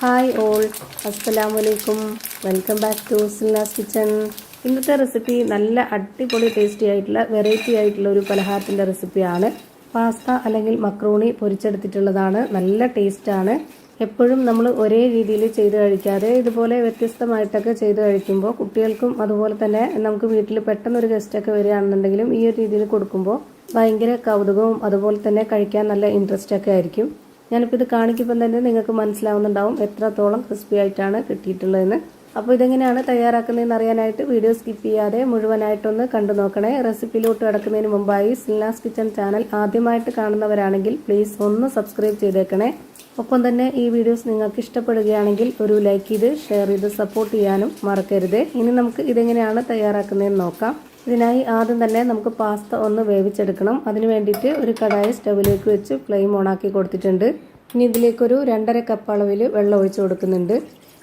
Hi all, അസ്സലാമലൈക്കും. Welcome back to Silnas kitchen. ഇന്നത്തെ recipe നല്ല അടിപൊളി ടേസ്റ്റി ആയിട്ടുള്ള വെറൈറ്റി ആയിട്ടുള്ള ഒരു പലഹാരത്തിൻ്റെ റെസിപ്പിയാണ്. പാസ്ത അല്ലെങ്കിൽ മക്രോണി പൊരിച്ചെടുത്തിട്ടുള്ളതാണ്. നല്ല ടേസ്റ്റാണ്. എപ്പോഴും നമ്മൾ ഒരേ രീതിയിൽ ചെയ്ത് കഴിക്കാതെ ഇതുപോലെ വ്യത്യസ്തമായിട്ടൊക്കെ ചെയ്ത് കഴിക്കുമ്പോൾ കുട്ടികൾക്കും അതുപോലെ തന്നെ നമുക്ക് വീട്ടിൽ പെട്ടെന്നൊരു ഗസ്റ്റൊക്കെ വരികയാണെന്നുണ്ടെങ്കിലും ഈ ഒരു രീതിയിൽ കൊടുക്കുമ്പോൾ ഭയങ്കര കൗതുകവും അതുപോലെ തന്നെ കഴിക്കാൻ നല്ല ഇൻട്രസ്റ്റൊക്കെ ആയിരിക്കും. ഞാനിപ്പോൾ ഇത് കാണിക്കുമ്പോൾ തന്നെ നിങ്ങൾക്ക് മനസ്സിലാവുന്നുണ്ടാവും എത്രത്തോളം ക്രിസ്പി ആയിട്ടാണ് കിട്ടിയിട്ടുള്ളതെന്ന്. അപ്പോൾ ഇതെങ്ങനെയാണ് തയ്യാറാക്കുന്നതെന്ന് അറിയാനായിട്ട് വീഡിയോ സ്കിപ്പ് ചെയ്യാതെ മുഴുവനായിട്ടൊന്ന് കണ്ടു നോക്കണേ. റെസിപ്പിയിലോട്ട് കിടക്കുന്നതിന് മുമ്പായി സിൽനാസ് കിച്ചൺ ചാനൽ ആദ്യമായിട്ട് കാണുന്നവരാണെങ്കിൽ പ്ലീസ് ഒന്ന് സബ്സ്ക്രൈബ് ചെയ്തേക്കണേ. ഒപ്പം തന്നെ ഈ വീഡിയോസ് നിങ്ങൾക്ക് ഇഷ്ടപ്പെടുകയാണെങ്കിൽ ഒരു ലൈക്ക് ചെയ്ത് ഷെയർ ചെയ്ത് സപ്പോർട്ട് ചെയ്യാനും മറക്കരുത്. ഇനി നമുക്ക് ഇതെങ്ങനെയാണ് തയ്യാറാക്കുന്നതെന്ന് നോക്കാം. ഇതിനായി ആദ്യം തന്നെ നമുക്ക് പാസ്ത ഒന്ന് വേവിച്ചെടുക്കണം. അതിന് വേണ്ടിയിട്ട് ഒരു കടായി സ്റ്റവിലേക്ക് വെച്ച് ഫ്ലെയിം ഓണാക്കി കൊടുത്തിട്ടുണ്ട്. ഇനി ഇതിലേക്കൊരു 2.5 കപ്പ് അളവിൽ വെള്ളം ഒഴിച്ച് കൊടുക്കുന്നുണ്ട്.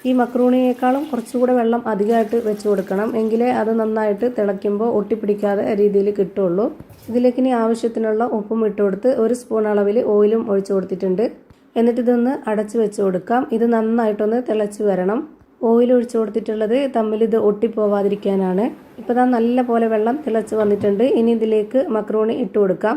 ഈ മക്രൂണിയേക്കാളും കുറച്ചുകൂടെ വെള്ളം അധികമായിട്ട് വെച്ച് കൊടുക്കണം, എങ്കിലേ അത് നന്നായിട്ട് തിളയ്ക്കുമ്പോൾ ഒട്ടിപ്പിടിക്കാതെ രീതിയിൽ കിട്ടുള്ളൂ. ഇതിലേക്ക് ഇനി ആവശ്യത്തിനുള്ള ഉപ്പും ഇട്ട് കൊടുത്ത് 1 സ്പൂൺ അളവിൽ ഓയിലും ഒഴിച്ച് കൊടുത്തിട്ടുണ്ട്. എന്നിട്ട് ഇതൊന്ന് അടച്ച് വെച്ച് കൊടുക്കാം. ഇത് നന്നായിട്ടൊന്ന് തിളച്ച് വരണം. ഓയിൽ ഒഴിച്ച് കൊടുത്തിട്ടുള്ളത് തമ്മിൽ ഇത് ഒട്ടിപ്പോവാതിരിക്കാനാണ്. ഇപ്പോൾ ദാ നല്ല പോലെ വെള്ളം തിളച്ച് വന്നിട്ടുണ്ട്. ഇനി ഇതിലേക്ക് മക്രോണി ഇട്ട് കൊടുക്കാം.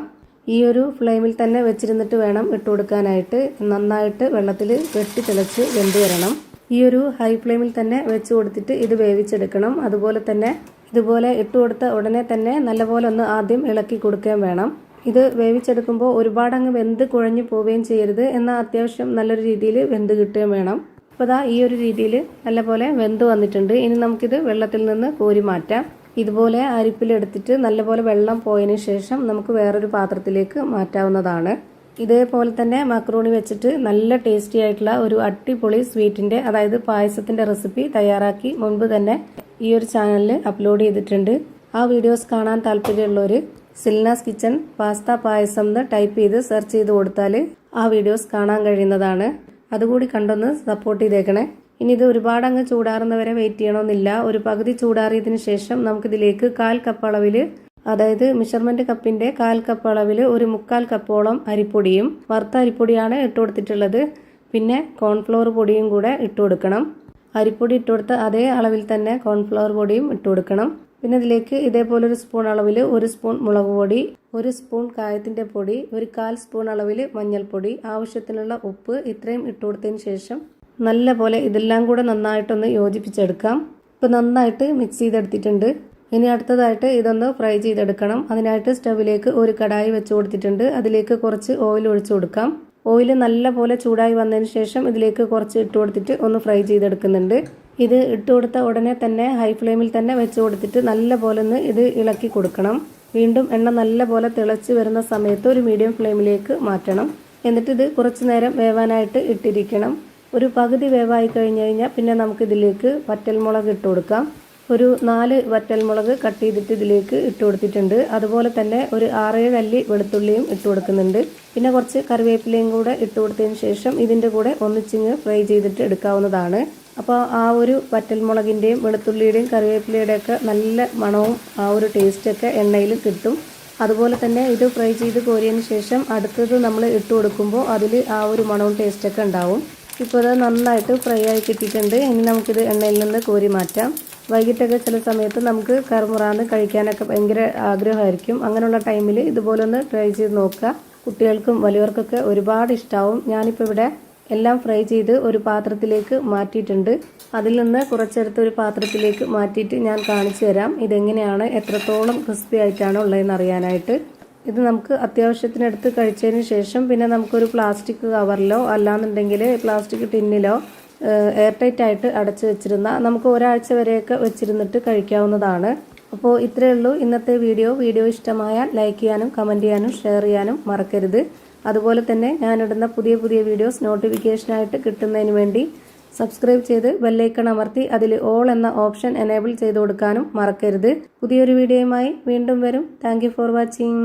ഈ ഒരു ഫ്ലെയിമിൽ തന്നെ വെച്ചിരുന്നിട്ട് വേണം ഇട്ട് കൊടുക്കാനായിട്ട്. നന്നായിട്ട് വെള്ളത്തിൽ വെട്ടി തിളച്ച് വെന്ത് വരണം. ഈ ഒരു ഹൈ ഫ്ലെയിമിൽ തന്നെ വെച്ച് കൊടുത്തിട്ട് ഇത് വേവിച്ചെടുക്കണം. അതുപോലെ തന്നെ ഇതുപോലെ ഇട്ട് കൊടുത്ത ഉടനെ തന്നെ നല്ലപോലെ ഒന്ന് ആദ്യം ഇളക്കി കൊടുക്കുകയും വേണം. ഇത് വേവിച്ചെടുക്കുമ്പോൾ ഒരുപാടങ്ങ് വെന്ത് കുഴഞ്ഞു പോവുകയും ചെയ്യരുത്, എന്നാൽ അത്യാവശ്യം നല്ലൊരു രീതിയിൽ വെന്ത് കിട്ടുകയും വേണം. അപ്പോൾ ദാ ഈ ഒരു രീതിയിൽ നല്ലപോലെ വെന്ത് വന്നിട്ടുണ്ട്. ഇനി നമുക്കിത് വെള്ളത്തിൽ നിന്ന് കോരി മാറ്റാം. ഇതുപോലെ അരിപ്പിലെടുത്തിട്ട് നല്ലപോലെ വെള്ളം പോയതിന് ശേഷം നമുക്ക് വേറൊരു പാത്രത്തിലേക്ക് മാറ്റാവുന്നതാണ്. ഇതേപോലെ തന്നെ മക്രോണി വെച്ചിട്ട് നല്ല ടേസ്റ്റി ആയിട്ടുള്ള ഒരു അടിപൊളി സ്വീറ്റിൻ്റെ അതായത് പായസത്തിൻ്റെ റെസിപ്പി തയ്യാറാക്കി മുൻപ് തന്നെ ഈ ഒരു ചാനലിൽ അപ്ലോഡ് ചെയ്തിട്ടുണ്ട്. ആ വീഡിയോസ് കാണാൻ താല്പര്യമുള്ളവർ സിൽനാസ് കിച്ചൺ പാസ്ത പായസം എന്ന് ടൈപ്പ് ചെയ്ത് സെർച്ച് ചെയ്ത് കൊടുത്താൽ ആ വീഡിയോസ് കാണാൻ കഴിയുന്നതാണ്. അതുകൂടി കണ്ടൊന്ന് സപ്പോർട്ട് ചെയ്തേക്കണേ. ഇനി ഇത് ഒരുപാട് അങ്ങ് ചൂടാറുന്നവരെ വെയിറ്റ് ചെയ്യണമെന്നില്ല. ഒരു പകുതി ചൂടാറിയതിന് ശേഷം നമുക്കിതിലേക്ക് 1/4 കപ്പ് അളവിൽ, അതായത് മെഷർമെൻറ്റ് കപ്പിൻ്റെ 1/4 കപ്പ് അളവിൽ 1/4 കപ്പോളം അരിപ്പൊടിയും, വറുത്ത അരിപ്പൊടിയാണ് ഇട്ട് കൊടുത്തിട്ടുള്ളത്. പിന്നെ കോൺഫ്ലവർ പൊടിയും കൂടെ ഇട്ട് കൊടുക്കണം. അരിപ്പൊടി ഇട്ട് കൊടുത്ത അതേ അളവിൽ തന്നെ കോൺഫ്ലവർ പൊടിയും ഇട്ട് കൊടുക്കണം. പിന്നെ ഇതിലേക്ക് ഇതേപോലെ 1 സ്പൂൺ അളവിൽ 1 സ്പൂൺ മുളക് പൊടി, 1 സ്പൂൺ കായത്തിൻ്റെ പൊടി, 1/4 സ്പൂൺ അളവിൽ മഞ്ഞൾപ്പൊടി, ആവശ്യത്തിനുള്ള ഉപ്പ്, ഇത്രയും ഇട്ട് കൊടുത്തതിന് ശേഷം നല്ല പോലെ ഇതെല്ലാം കൂടെ നന്നായിട്ടൊന്ന് യോജിപ്പിച്ചെടുക്കാം. ഇപ്പോൾ നന്നായിട്ട് മിക്സ് ചെയ്തെടുത്തിട്ടുണ്ട്. ഇനി അടുത്തതായിട്ട് ഇതൊന്ന് ഫ്രൈ ചെയ്തെടുക്കണം. അതിനായിട്ട് സ്റ്റവിലേക്ക് ഒരു കടായി വെച്ച് കൊടുത്തിട്ടുണ്ട്. അതിലേക്ക് കുറച്ച് ഓയിൽ ഒഴിച്ചു കൊടുക്കാം. ഓയിൽ നല്ല പോലെ ചൂടായി വന്നതിന് ശേഷം ഇതിലേക്ക് കുറച്ച് ഇട്ട് കൊടുത്തിട്ട് ഒന്ന് ഫ്രൈ ചെയ്തെടുക്കുന്നുണ്ട്. ഇത് ഇട്ട് കൊടുത്ത ഉടനെ തന്നെ ഹൈ ഫ്ലെയിമിൽ തന്നെ വെച്ച് കൊടുത്തിട്ട് നല്ല പോലെ ഒന്ന് ഇത് ഇളക്കി കൊടുക്കണം. വീണ്ടും എണ്ണ നല്ല പോലെ തിളച്ച് വരുന്ന സമയത്ത് ഒരു മീഡിയം ഫ്ലെയിമിലേക്ക് മാറ്റണം. എന്നിട്ട് ഇത് കുറച്ച് നേരം വേവാനായിട്ട് ഇട്ടിരിക്കണം. ഒരു പകുതി വേവായി കഴിഞ്ഞ് കഴിഞ്ഞാൽ പിന്നെ നമുക്കിതിലേക്ക് വറ്റൽമുളക് ഇട്ട് കൊടുക്കാം. ഒരു 4 വറ്റൽമുളക് കട്ട് ചെയ്തിട്ട് ഇതിലേക്ക് ഇട്ട് കൊടുത്തിട്ടുണ്ട്. അതുപോലെ തന്നെ ഒരു 6-7 അല്ലി വെളുത്തുള്ളിയും ഇട്ട് കൊടുക്കുന്നുണ്ട്. പിന്നെ കുറച്ച് കറിവേപ്പിലയും കൂടെ ഇട്ട് കൊടുത്തതിന് ശേഷം ഇതിൻ്റെ കൂടെ ഒന്നിച്ചിങ്ങ് ഫ്രൈ ചെയ്തിട്ട് എടുക്കാവുന്നതാണ്. അപ്പോൾ ആ ഒരു വറ്റൽമുളകിൻ്റെയും വെളുത്തുള്ളിയുടെയും കറിവേപ്പിലയുടെയൊക്കെ നല്ല മണവും ആ ഒരു ടേസ്റ്റൊക്കെ എണ്ണയിൽ കിട്ടും. അതുപോലെ തന്നെ ഇത് ഫ്രൈ ചെയ്ത് കോരിയതിന് ശേഷം അടുത്തത് നമ്മൾ ഇട്ട് കൊടുക്കുമ്പോൾ അതിൽ ആ ഒരു മണവും ടേസ്റ്റൊക്കെ ഉണ്ടാവും. ഇപ്പോൾ അത് നന്നായിട്ട് ഫ്രൈ ആയി കിട്ടിയിട്ടുണ്ട്. ഇനി നമുക്കിത് എണ്ണയിൽ നിന്ന് കോരി മാറ്റാം. വൈകിട്ടൊക്കെ ചില സമയത്ത് നമുക്ക് കറുമുറാന്ന് കഴിക്കാനൊക്കെ ഭയങ്കര ആഗ്രഹമായിരിക്കും. അങ്ങനെയുള്ള ടൈമിൽ ഇതുപോലെ ഒന്ന് ട്രൈ ചെയ്ത് നോക്കുക. കുട്ടികൾക്കും വലിയവർക്കൊക്കെ ഒരുപാട് ഇഷ്ടമാവും. ഞാനിപ്പോൾ ഇവിടെ എല്ലാം ഫ്രൈ ചെയ്ത് ഒരു പാത്രത്തിലേക്ക് മാറ്റിയിട്ടുണ്ട്. അതിൽ നിന്ന് കുറച്ചെടുത്ത് ഒരു പാത്രത്തിലേക്ക് മാറ്റിയിട്ട് ഞാൻ കാണിച്ചു തരാം ഇതെങ്ങനെയാണ്, എത്രത്തോളം ക്രിസ്പി ആയിട്ടാണ് ഉള്ളതെന്ന് അറിയാനായിട്ട്. ഇത് നമുക്ക് അത്യാവശ്യത്തിനെടുത്ത് കഴിച്ചതിന് ശേഷം പിന്നെ നമുക്കൊരു പ്ലാസ്റ്റിക് കവറിലോ അല്ലാന്നുണ്ടെങ്കിൽ പ്ലാസ്റ്റിക് ടിന്നിലോ എയർ ടൈറ്റ് ആയിട്ട് അടച്ചു വെച്ചിരുന്ന നമുക്ക് ഒരാഴ്ച വരെയൊക്കെ വെച്ചിരുന്നിട്ട് കഴിക്കാവുന്നതാണ്. അപ്പോൾ ഇത്രയേ ഉള്ളൂ ഇന്നത്തെ വീഡിയോ ഇഷ്ടമായാൽ ലൈക്ക് ചെയ്യാനും കമൻറ്റ് ചെയ്യാനും ഷെയർ ചെയ്യാനും മറക്കരുത്. അതുപോലെ തന്നെ ഞാനിടുന്ന പുതിയ വീഡിയോസ് നോട്ടിഫിക്കേഷനായിട്ട് കിട്ടുന്നതിന് വേണ്ടി സബ്സ്ക്രൈബ് ചെയ്ത് ബെല്ലൈക്കൺ അമർത്തി അതിൽ ഓൾ എന്ന ഓപ്ഷൻ എനേബിൾ ചെയ്ത് കൊടുക്കാനും മറക്കരുത്. പുതിയൊരു വീഡിയോയുമായി വീണ്ടും വരും. Thank you for watching.